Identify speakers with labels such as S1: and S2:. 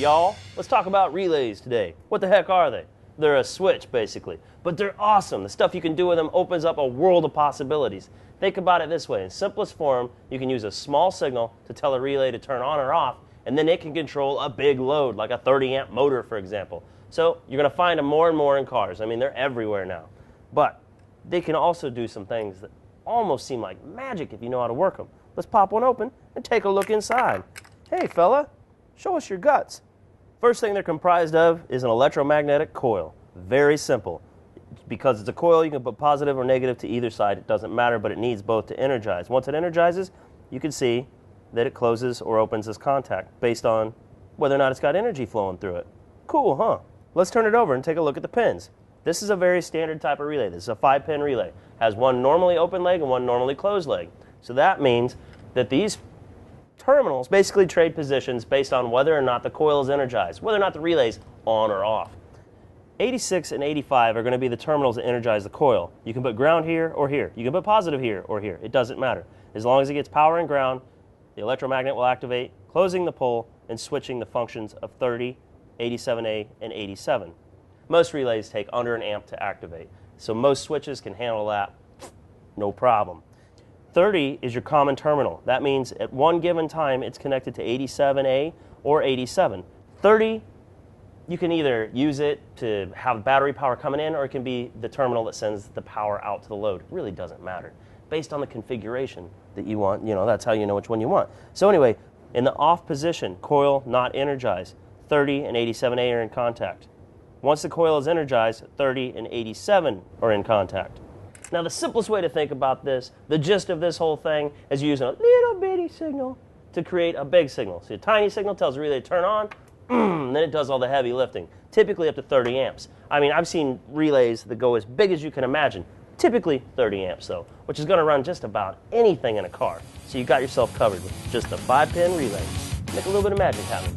S1: y'all. Let's talk about relays today. What the heck are they? They're a switch, basically. But they're awesome. The stuff you can do with them opens up a world of possibilities. Think about it this way. In simplest form, you can use a small signal to tell a relay to turn on or off, and then it can control a big load, like a 30-amp motor, for example. So you're going to find them more and more in cars. I mean, they're everywhere now. But they can also do some things that almost seem like magic if you know how to work them. Let's pop one open and take a look inside. Hey, fella, show us your guts. First thing they're comprised of is an electromagnetic coil. Very simple. Because it's a coil, you can put positive or negative to either side. It doesn't matter, but it needs both to energize. Once it energizes, you can see that it closes or opens this contact based on whether or not it's got energy flowing through it. Cool, huh? Let's turn it over and take a look at the pins. This is a very standard type of relay. This is a 5-pin relay. It has one normally open leg and one normally closed leg. So that means that these terminals basically trade positions based on whether or not the coil is energized, whether or not the relay's on or off. 86 and 85 are going to be the terminals that energize the coil. You can put ground here or here. You can put positive here or here. It doesn't matter. As long as it gets power and ground, the electromagnet will activate, closing the pole and switching the functions of 30, 87A, and 87. Most relays take under an amp to activate, so most switches can handle that, no problem. 30 is your common terminal. That means at one given time it's connected to 87A or 87. 30, you can either use it to have battery power coming in, or it can be the terminal that sends the power out to the load. It really doesn't matter. Based on the configuration that you want, that's how you know which one you want. So anyway, in the off position, coil not energized, 30 and 87A are in contact. Once the coil is energized, 30 and 87 are in contact. Now the simplest way to think about this, the gist of this whole thing, is using a little bitty signal to create a big signal. So a tiny signal tells the relay to turn on, and then it does all the heavy lifting, typically up to 30 amps. I mean, I've seen relays that go as big as you can imagine, typically 30 amps though, which is going to run just about anything in a car. So you got yourself covered with just a 5-pin relay. Make a little bit of magic happen.